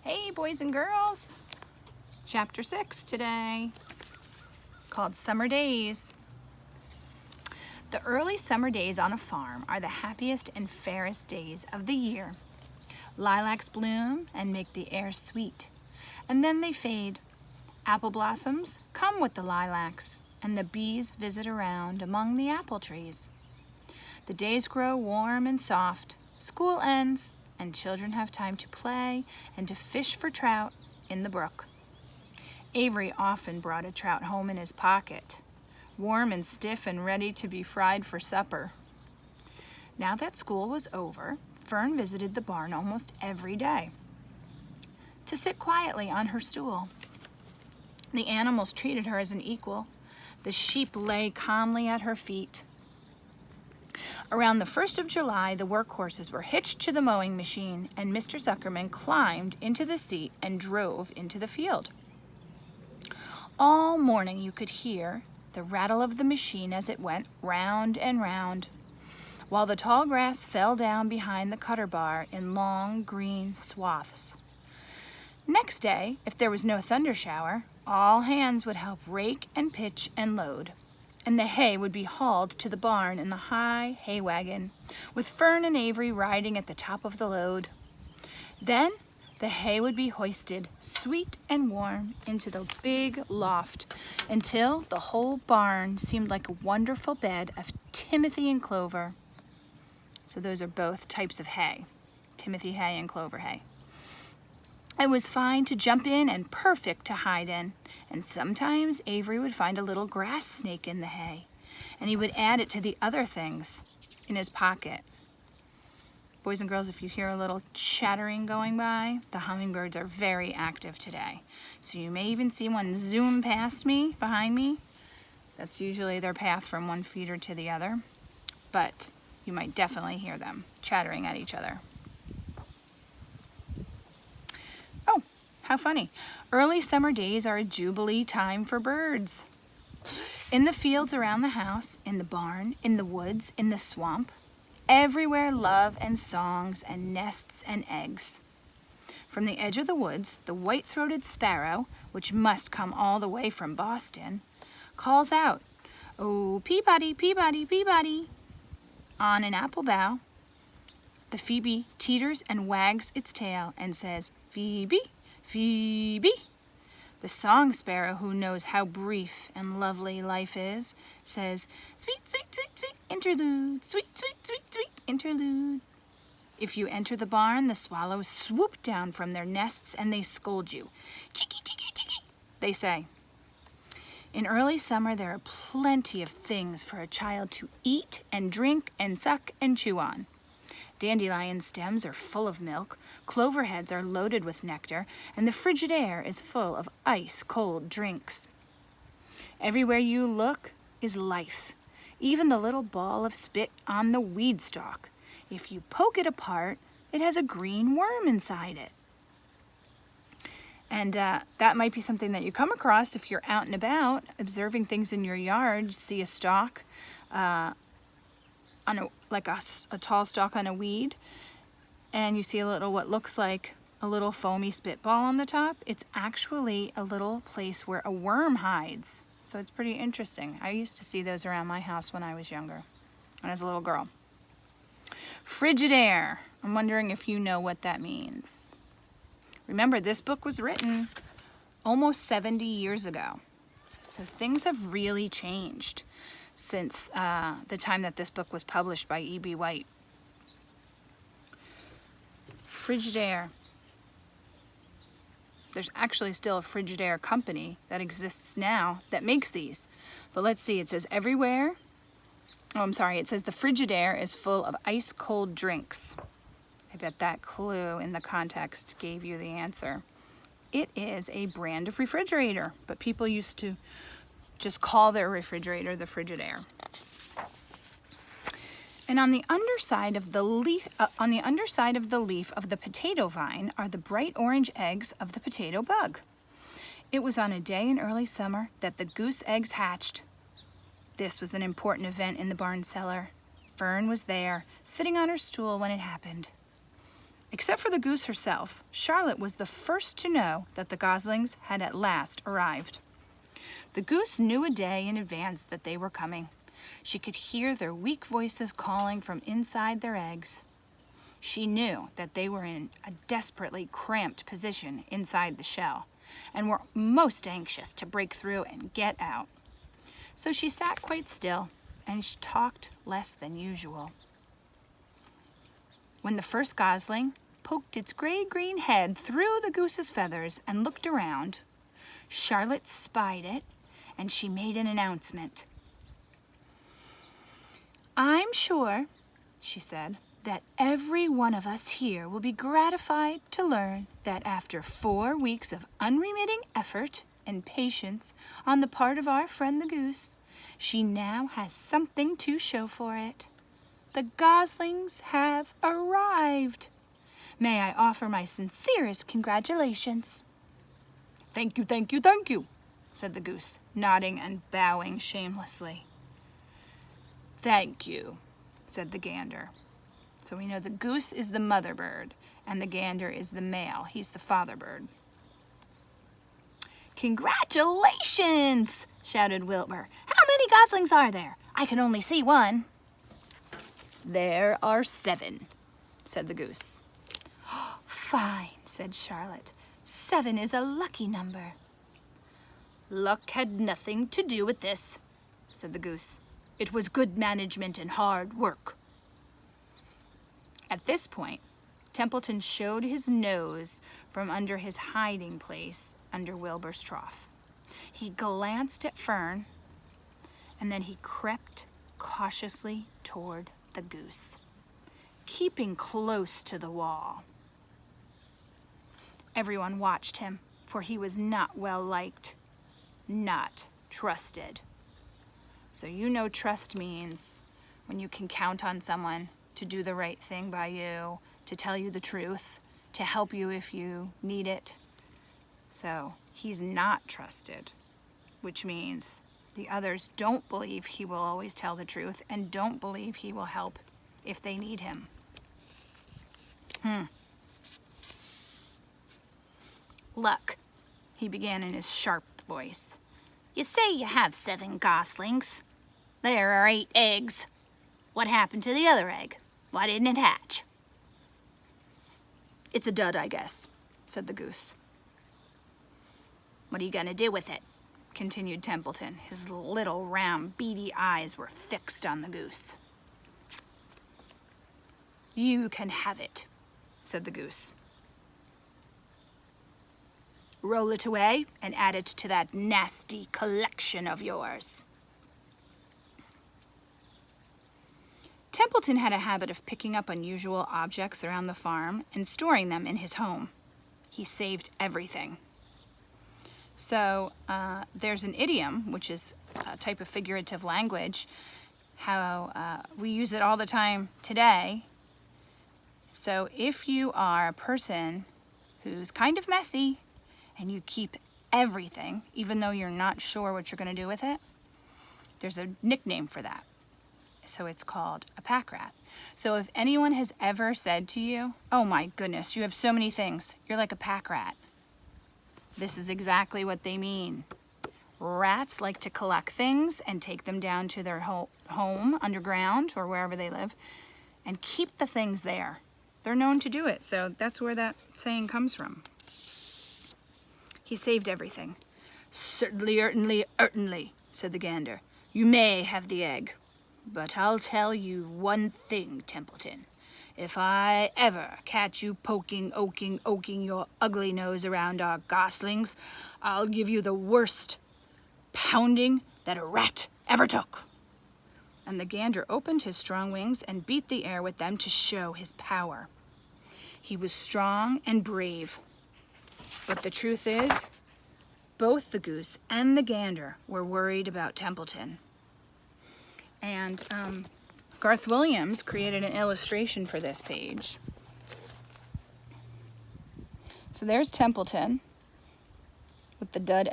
Hey boys and girls, chapter 6 today, called Summer Days. The early summer days on a farm are the happiest and fairest days of the year. Lilacs bloom and make the air sweet, and then they fade. Apple blossoms come with the lilacs, and the bees visit around among the apple trees. The days grow warm and soft, school ends, and children have time to play and to fish for trout in the brook. Avery often brought a trout home in his pocket, warm and stiff and ready to be fried for supper. Now that school was over, Fern visited the barn almost every day to sit quietly on her stool. The animals treated her as an equal. The sheep lay calmly at her feet. Around the 1st of July, the workhorses were hitched to the mowing machine, and Mr. Zuckerman climbed into the seat and drove into the field. All morning you could hear the rattle of the machine as it went round and round, while the tall grass fell down behind the cutter bar in long green swaths. Next day, if there was no thunder shower, all hands would help rake and pitch and load, and the hay would be hauled to the barn in the high hay wagon, with Fern and Avery riding at the top of the load. Then the hay would be hoisted, sweet and warm, into the big loft until the whole barn seemed like a wonderful bed of timothy and clover. So those are both types of hay, timothy hay and clover hay. It was fine to jump in and perfect to hide in, and sometimes Avery would find a little grass snake in the hay, and he would add it to the other things in his pocket. Boys and girls, if you hear a little chattering going by, the hummingbirds are very active today. So you may even see one zoom past me, behind me. That's usually their path from one feeder to the other, but you might definitely hear them chattering at each other. How funny. Early summer days are a jubilee time for birds. In the fields around the house, in the barn, in the woods, in the swamp, everywhere love and songs and nests and eggs. From the edge of the woods, the white-throated sparrow, which must come all the way from Boston, calls out, "Oh, Peabody, Peabody, Peabody." On an apple bough, the phoebe teeters and wags its tail and says, "Phoebe, Phoebe." The song sparrow, who knows how brief and lovely life is, says, "Sweet, sweet, sweet, sweet interlude, sweet, sweet, sweet, sweet interlude." If you enter the barn, the swallows swoop down from their nests and they scold you. "Chicky, chicky, chicky," they say. In early summer, there are plenty of things for a child to eat and drink and suck and chew on. Dandelion stems are full of milk, clover heads are loaded with nectar, and the frigid air is full of ice-cold drinks. Everywhere you look is life, even the little ball of spit on the weed stalk. If you poke it apart, it has a green worm inside it. And that might be something that you come across if you're out and about, observing things in your yard. You see a stalk, a tall stalk on a weed, and you see a little, what looks like a little foamy spitball on the top. It's actually a little place where a worm hides. So it's pretty interesting. I used to see those around my house when I was younger, when I was a little girl. Frigid air. I'm wondering if you know what that means. Remember, this book was written almost 70 years ago. So things have really changed since the time that this book was published by E.B. White. Frigidaire. There's actually still a Frigidaire company that exists now that makes these. But let's see, it says everywhere. It says the Frigidaire is full of ice-cold drinks. I bet that clue in the context gave you the answer. It is a brand of refrigerator, but people used to just call their refrigerator the Frigidaire. And on the underside of the leaf, of the potato vine are the bright orange eggs of the potato bug. It was on a day in early summer that the goose eggs hatched. This was an important event in the barn cellar. Fern was there, sitting on her stool when it happened. Except for the goose herself, Charlotte was the first to know that the goslings had at last arrived. The goose knew a day in advance that they were coming. She could hear their weak voices calling from inside their eggs. She knew that they were in a desperately cramped position inside the shell and were most anxious to break through and get out. So she sat quite still and she talked less than usual. When the first gosling poked its gray-green head through the goose's feathers and looked around, Charlotte spied it and she made an announcement. "I'm sure," she said, "that every one of us here will be gratified to learn that after 4 weeks of unremitting effort and patience on the part of our friend the goose, she now has something to show for it. The goslings have arrived. May I offer my sincerest congratulations." "Thank you, thank you, thank you," said the goose, nodding and bowing shamelessly. "Thank you," said the gander. So we know the goose is the mother bird and the gander is the male. He's the father bird. "Congratulations!" shouted Wilbur. "How many goslings are there? I can only see one." "There are 7, said the goose. "Fine," said Charlotte. 7 is a lucky number." "Luck had nothing to do with this," said the goose. "It was good management and hard work." At this point, Templeton showed his nose from under his hiding place under Wilbur's trough. He glanced at Fern, and then he crept cautiously toward the goose, keeping close to the wall. Everyone watched him, for he was not well liked, not trusted. So you know trust means when you can count on someone to do the right thing by you, to tell you the truth, to help you if you need it. So he's not trusted, which means the others don't believe he will always tell the truth and don't believe he will help if they need him. "Look," he began in his sharp voice. "You say you have 7 goslings. There are 8 eggs. What happened to the other egg? Why didn't it hatch?" "It's a dud, I guess," said the goose. "What are you going to do with it?" continued Templeton. His little round beady eyes were fixed on the goose. "You can have it," said the goose. "Roll it away and add it to that nasty collection of yours." Templeton had a habit of picking up unusual objects around the farm and storing them in his home. He saved everything. So there's an idiom, which is a type of figurative language, how we use it all the time today. So if you are a person who's kind of messy and you keep everything, even though you're not sure what you're going to do with it, there's a nickname for that. So it's called a pack rat. So if anyone has ever said to you, "Oh my goodness, you have so many things, you're like a pack rat," this is exactly what they mean. Rats like to collect things and take them down to their home underground or wherever they live and keep the things there. They're known to do it, so that's where that saying comes from. He saved everything. Certainly, said the gander. "You may have the egg, but I'll tell you one thing, Templeton. If I ever catch you poking your ugly nose around our goslings, I'll give you the worst pounding that a rat ever took." And the gander opened his strong wings and beat the air with them to show his power. He was strong and brave. But the truth is, both the goose and the gander were worried about Templeton. And Garth Williams created an illustration for this page. So there's Templeton with the dud